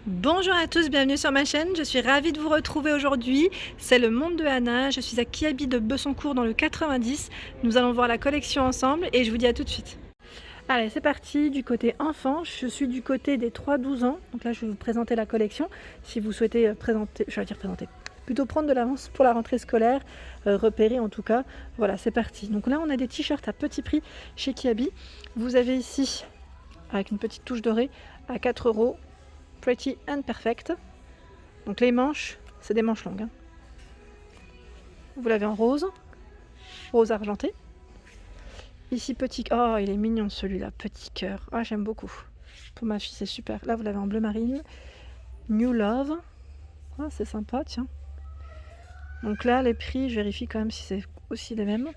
Bonjour à tous, bienvenue sur ma chaîne, je suis ravie de vous retrouver aujourd'hui, c'est le monde de Anna, je suis à Kiabi de Bessancourt dans le 90, nous allons voir la collection ensemble et je vous dis à tout de suite. Allez, c'est parti du côté enfant, je suis du côté des 3-12 ans, donc là je vais vous présenter la collection, si vous souhaitez plutôt prendre de l'avance pour la rentrée scolaire, repérer en tout cas, voilà c'est parti. Donc là on a des t-shirts à petit prix chez Kiabi, vous avez ici, avec une petite touche dorée, à 4 €, Pretty and Perfect. Donc les manches, c'est des manches longues. Vous l'avez en rose, rose argenté. Ici petit, oh il est mignon celui-là, petit cœur. Ah j'aime beaucoup. Pour ma fille c'est super. Là vous l'avez en bleu marine. New Love. Ah c'est sympa tiens. Donc là les prix, je vérifie quand même si c'est aussi les mêmes.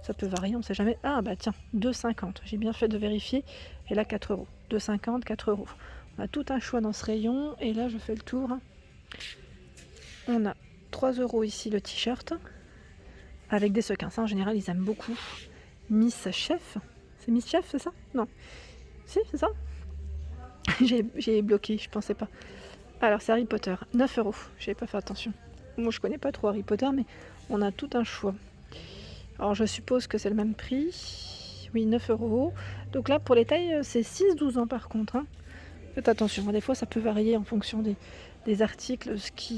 Ça peut varier, on ne sait jamais. Ah bah tiens, 2,50. J'ai bien fait de vérifier. Et là 4 €. 2,50, 4 €. On a tout un choix dans ce rayon. Et là je fais le tour. On a 3 € ici le t-shirt. Avec des sequins. Ça en général ils aiment beaucoup. Miss Chef. C'est Miss Chef, c'est ça? Non. Si, c'est ça? J'ai bloqué, je pensais pas. Alors c'est Harry Potter. 9 €. J'avais pas fait attention. Moi je connais pas trop Harry Potter, mais on a tout un choix. Alors je suppose que c'est le même prix. Oui, 9 €. Donc là pour les tailles, c'est 6-12 ans par contre. Faites attention, des fois ça peut varier en fonction des articles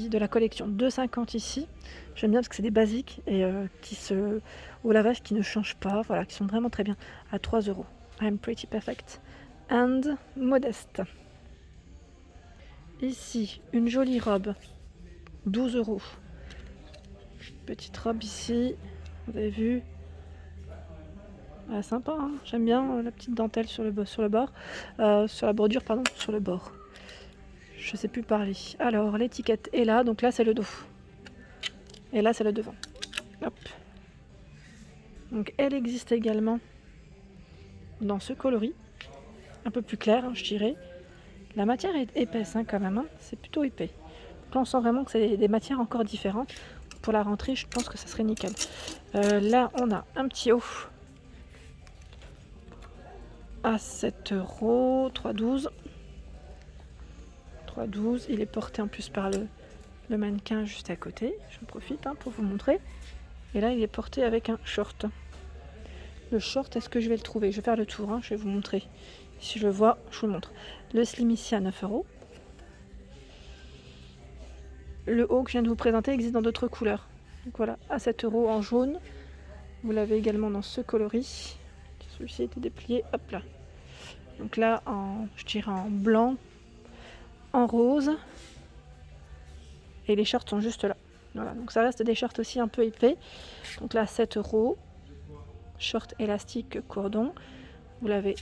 de la collection. 2,50 ici. J'aime bien parce que c'est des basiques et au lavage qui ne changent pas, voilà, qui sont vraiment très bien. À 3 €. I'm pretty perfect and modeste. Ici, une jolie robe. 12 €. Petite robe ici. Vous avez vu? Ah, sympa, hein, j'aime bien la petite dentelle sur le bord, sur la bordure, pardon, sur le bord. Je sais plus parler. Alors, l'étiquette est là, donc là c'est le dos. Et là c'est le devant. Hop. Donc elle existe également dans ce coloris. Un peu plus clair, hein, je dirais. La matière est épaisse hein, quand même, hein. C'est plutôt épais. Donc là on sent vraiment que c'est des matières encore différentes. Pour la rentrée, je pense que ça serait nickel. Là on a un petit haut à 7 €, 3,12 €. 3,12 €. Il est porté en plus par le mannequin juste à côté. J'en profite hein, pour vous montrer. Et là, il est porté avec un short. Le short, est-ce que je vais le trouver? Je vais faire le tour, hein, je vais vous montrer. Si je le vois, je vous le montre. Le slim ici à 9 €. Le haut que je viens de vous présenter existe dans d'autres couleurs. Donc voilà, à 7 € en jaune. Vous l'avez également dans ce coloris. Celui-ci a été déplié, hop là. Donc là, je dirais en blanc, en rose. Et les shorts sont juste là. Voilà, donc ça reste des shorts aussi un peu épais. Donc là, 7 €. Short élastique cordon. Vous l'avez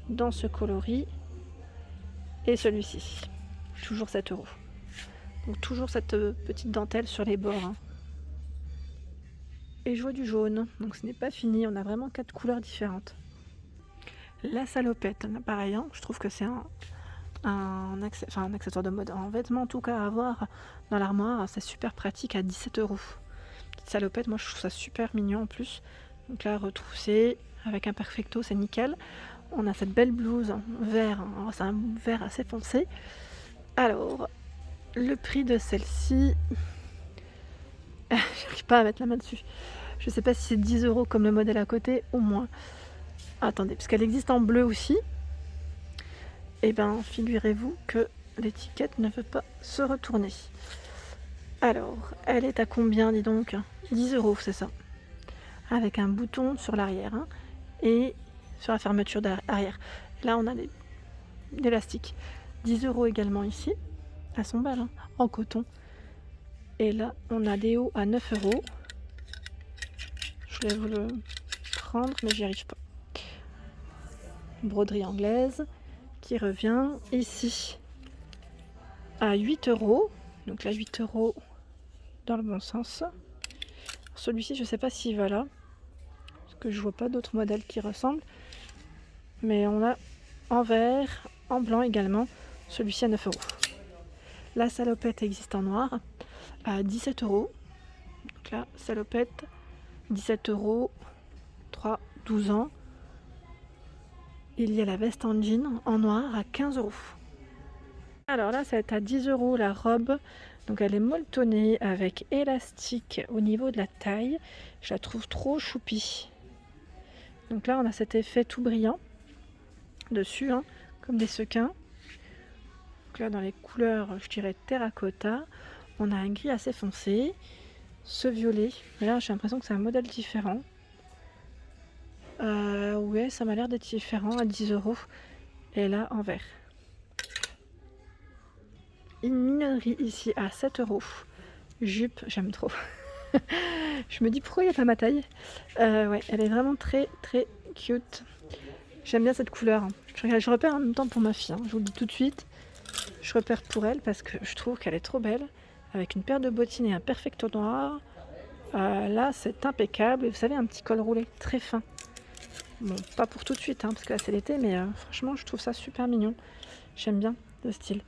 dans ce coloris. Et celui-ci. Toujours 7 €. Donc toujours cette petite dentelle sur les bords. Hein. Et je vois du jaune. Donc ce n'est pas fini. On a vraiment 4 couleurs différentes. La salopette, pareil. Hein, je trouve que c'est un accessoire de mode, un vêtement en tout cas à avoir dans l'armoire, c'est super pratique à 17 €. Petite salopette, moi je trouve ça super mignon en plus. Donc là retroussé avec un perfecto, c'est nickel. On a cette belle blouse vert, hein. C'est un vert assez foncé. Alors le prix de celle-ci, j'arrive pas à mettre la main dessus. Je sais pas si c'est 10 € comme le modèle à côté ou moins. Attendez, parce qu'elle existe en bleu aussi. Et bien, figurez-vous que l'étiquette ne veut pas se retourner. Alors, elle est à combien, dis donc? 10 €, c'est ça. Avec un bouton sur l'arrière hein, et sur la fermeture arrière. Là, on a des élastiques. 10 € également ici, à son bal, hein, en coton. Et là, on a des hauts à 9 €. Je vais vous le prendre, mais j'y arrive pas. Broderie anglaise qui revient ici à 8 €. Donc là 8 € dans le bon sens. Celui-ci je sais pas s'il va là. Parce que je vois pas d'autres modèles qui ressemblent. Mais on a en vert, en blanc également. Celui-ci à 9 €. La salopette existe en noir à 17 €. Donc là, salopette, 17 €, 3-12 ans. Il y a la veste en jean en noir à 15 €. Alors là, ça va être à 10 € la robe. Donc elle est molletonnée avec élastique au niveau de la taille. Je la trouve trop choupie. Donc là, on a cet effet tout brillant dessus, hein, comme des sequins. Donc là, dans les couleurs, je dirais terracotta, on a un gris assez foncé, ce violet. Là, j'ai l'impression que c'est un modèle différent. Ouais, ça m'a l'air d'être différent à 10 €. Et là, en vert. Une mignonnerie ici à 7 €. Jupe, j'aime trop. Je me dis pourquoi il n'y a pas ma taille. Ouais, elle est vraiment très très cute. J'aime bien cette couleur, hein. Je repère en même temps pour ma fille, hein. Je vous le dis tout de suite. Je repère pour elle parce que je trouve qu'elle est trop belle. Avec une paire de bottines et un perfecto noir. Là, c'est impeccable. Et vous savez, un petit col roulé très fin. Bon, pas pour tout de suite, hein, parce que là c'est l'été, mais franchement, je trouve ça super mignon. J'aime bien le style.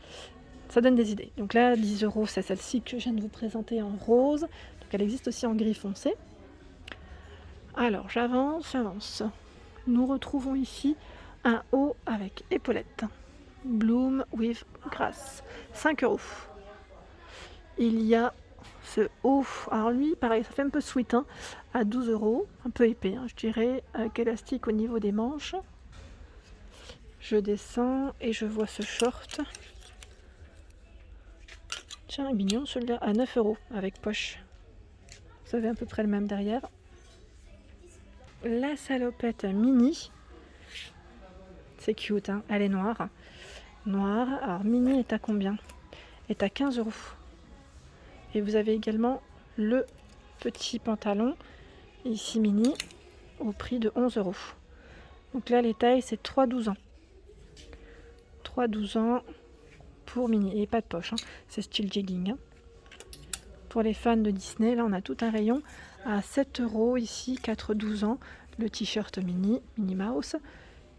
Ça donne des idées. Donc là, 10 €, c'est celle-ci que je viens de vous présenter en rose. Donc elle existe aussi en gris foncé. Alors, j'avance. Nous retrouvons ici un haut avec épaulette. Bloom with Grass. 5 €. Il y a ce haut, alors lui, pareil, ça fait un peu sweat, hein, à 12 €, un peu épais, hein, je dirais, avec élastique au niveau des manches. Je descends et je vois ce short. Tiens, il est mignon celui-là, à 9 € avec poche. Vous avez à peu près le même derrière. La salopette mini, c'est cute, hein, elle est noire. Noire, alors mini est à combien? Est à 15 €. Et vous avez également le petit pantalon, ici mini, au prix de 11 €. Donc là, les tailles, c'est 3-12 ans. 3-12 ans pour mini. Et pas de poche, hein. C'est style jegging, hein. Pour les fans de Disney, là, on a tout un rayon à 7 € ici, 4-12 ans. Le t-shirt mini, Minnie Mouse.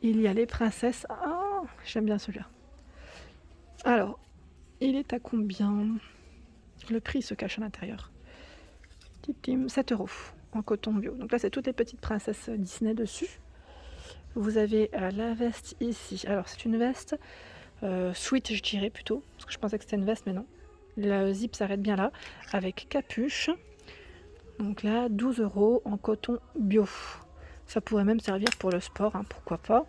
Il y a les princesses. Ah, j'aime bien celui-là. Alors, il est à combien? Le prix se cache à l'intérieur. 7 € en coton bio. Donc là, c'est toutes les petites princesses Disney dessus. Vous avez la veste ici. Alors, c'est une veste sweat, je dirais plutôt. Parce que je pensais que c'était une veste, mais non. Le zip s'arrête bien là. Avec capuche. Donc là, 12 € en coton bio. Ça pourrait même servir pour le sport, hein, pourquoi pas.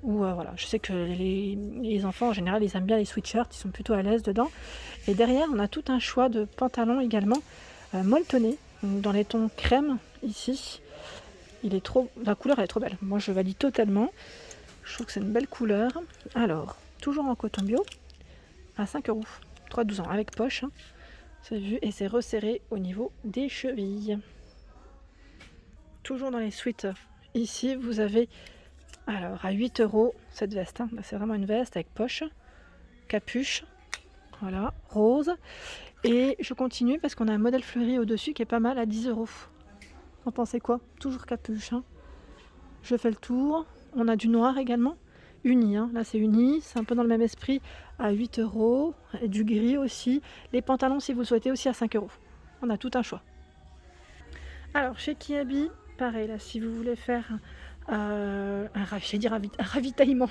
Ou voilà, je sais que les enfants en général ils aiment bien les sweatshirts, ils sont plutôt à l'aise dedans. Et derrière on a tout un choix de pantalons également molletonnés, dans les tons crème ici. La couleur elle est trop belle, moi je valide totalement. Je trouve que c'est une belle couleur. Alors, toujours en coton bio, à 5 €, 3-12 ans, avec poche, hein. C'est vu, et c'est resserré au niveau des chevilles. Toujours dans les sweats, ici vous avez alors à 8 € cette veste, hein. C'est vraiment une veste avec poche, capuche, voilà, rose. Et je continue parce qu'on a un modèle fleuri au-dessus qui est pas mal à 10 €. Vous en pensez quoi? Toujours capuche, hein. Je fais le tour. On a du noir également, uni, hein. Là c'est uni, c'est un peu dans le même esprit, à 8 €. Et du gris aussi. Les pantalons, si vous le souhaitez, aussi à 5 €. On a tout un choix. Alors chez Kiabi, pareil, là si vous voulez faire un ravitaillement,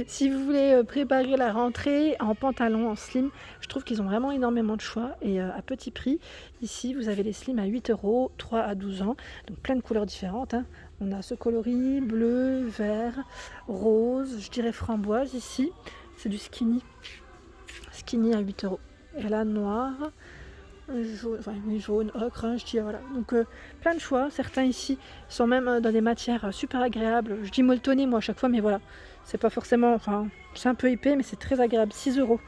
si vous voulez préparer la rentrée en pantalon, en slim, je trouve qu'ils ont vraiment énormément de choix et à petit prix. Ici vous avez les slims à 8 €, 3 à 12 ans, donc plein de couleurs différentes, hein. On a ce coloris bleu, vert, rose, je dirais framboise ici, c'est du skinny à 8 €. Et là noir, jaune, ocre, hein, je dis voilà. Donc plein de choix. Certains ici sont même dans des matières super agréables. Je dis molletonné moi à chaque fois, mais voilà, c'est pas forcément, enfin c'est un peu épais, mais c'est très agréable. 6 €.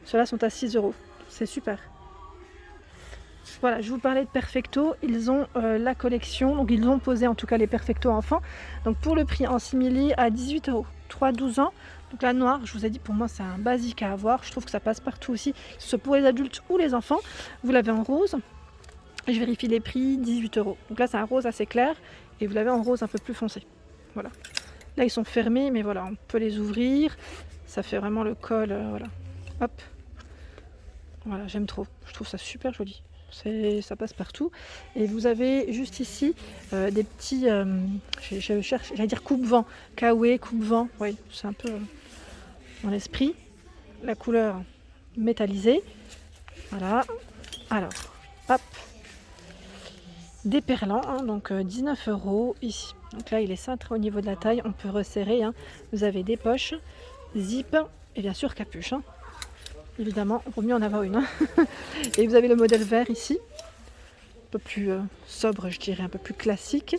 Ceux-là sont à 6 €. C'est super. Voilà, je vous parlais de Perfecto. Ils ont la collection, donc ils ont posé en tout cas les Perfecto enfants. Donc pour le prix en simili à 18 €. 3-12 ans. Donc la noire, je vous ai dit, pour moi c'est un basique à avoir. Je trouve que ça passe partout aussi, que ce soit pour les adultes ou les enfants. Vous l'avez en rose. Je vérifie les prix, 18 €. Donc là c'est un rose assez clair et vous l'avez en rose un peu plus foncé. Voilà. Là ils sont fermés, mais voilà, on peut les ouvrir. Ça fait vraiment le col, voilà. Hop. Voilà, j'aime trop. Je trouve ça super joli. Ça passe partout. Et vous avez juste ici des petits, je cherche, j'allais dire coupe-vent, kawaii, coupe-vent, oui, c'est un peu mon esprit. la couleur métallisée. Voilà. Alors, hop. Des perlants, hein, donc 19 € ici. Donc là, il est cintré au niveau de la taille. On peut resserrer. Hein. Vous avez des poches, zip et bien sûr capuche. Hein. Évidemment, il vaut mieux en avoir une. Hein. Et vous avez le modèle vert ici. Un peu plus sobre, je dirais, un peu plus classique.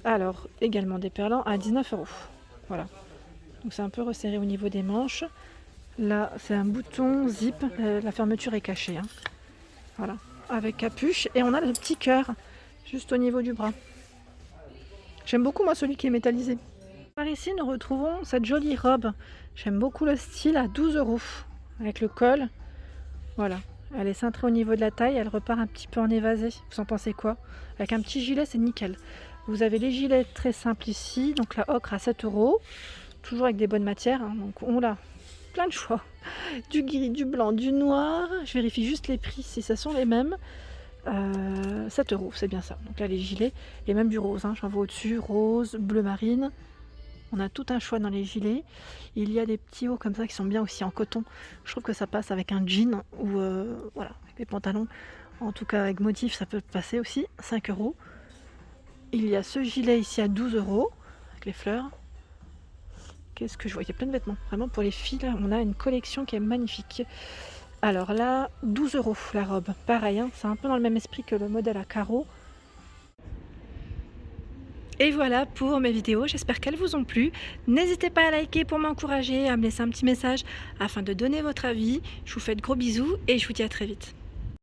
Alors, également des perlants à 19 €. Voilà. Donc c'est un peu resserré au niveau des manches. Là, c'est un bouton zip. La fermeture est cachée. Hein. Voilà. Avec capuche. Et on a le petit cœur juste au niveau du bras. J'aime beaucoup moi celui qui est métallisé. Par ici nous retrouvons cette jolie robe. J'aime beaucoup le style à 12 € avec le col. Voilà, elle est cintrée au niveau de la taille, elle repart un petit peu en évasé. Vous en pensez quoi? Avec un petit gilet, c'est nickel. Vous avez les gilets très simples ici, donc la ocre à 7 €, toujours avec des bonnes matières. Hein. Donc on a plein de choix. Du gris, du blanc, du noir. Je vérifie juste les prix si ce sont les mêmes. 7 €, c'est bien ça. Donc là les gilets, et même du rose, hein, j'en vois au-dessus, rose, bleu marine. On a tout un choix dans les gilets. Il y a des petits hauts comme ça qui sont bien aussi en coton. Je trouve que ça passe avec un jean ou voilà, avec des pantalons. En tout cas avec motif, ça peut passer aussi, 5 €. Il y a ce gilet ici à 12 € avec les fleurs. Qu'est-ce que je vois? Il y a plein de vêtements. Vraiment pour les filles, là, on a une collection qui est magnifique. Alors là, 12 € la robe. Pareil, hein, c'est un peu dans le même esprit que le modèle à carreaux. Et voilà pour mes vidéos, j'espère qu'elles vous ont plu. N'hésitez pas à liker pour m'encourager, à me laisser un petit message afin de donner votre avis. Je vous fais de gros bisous et je vous dis à très vite.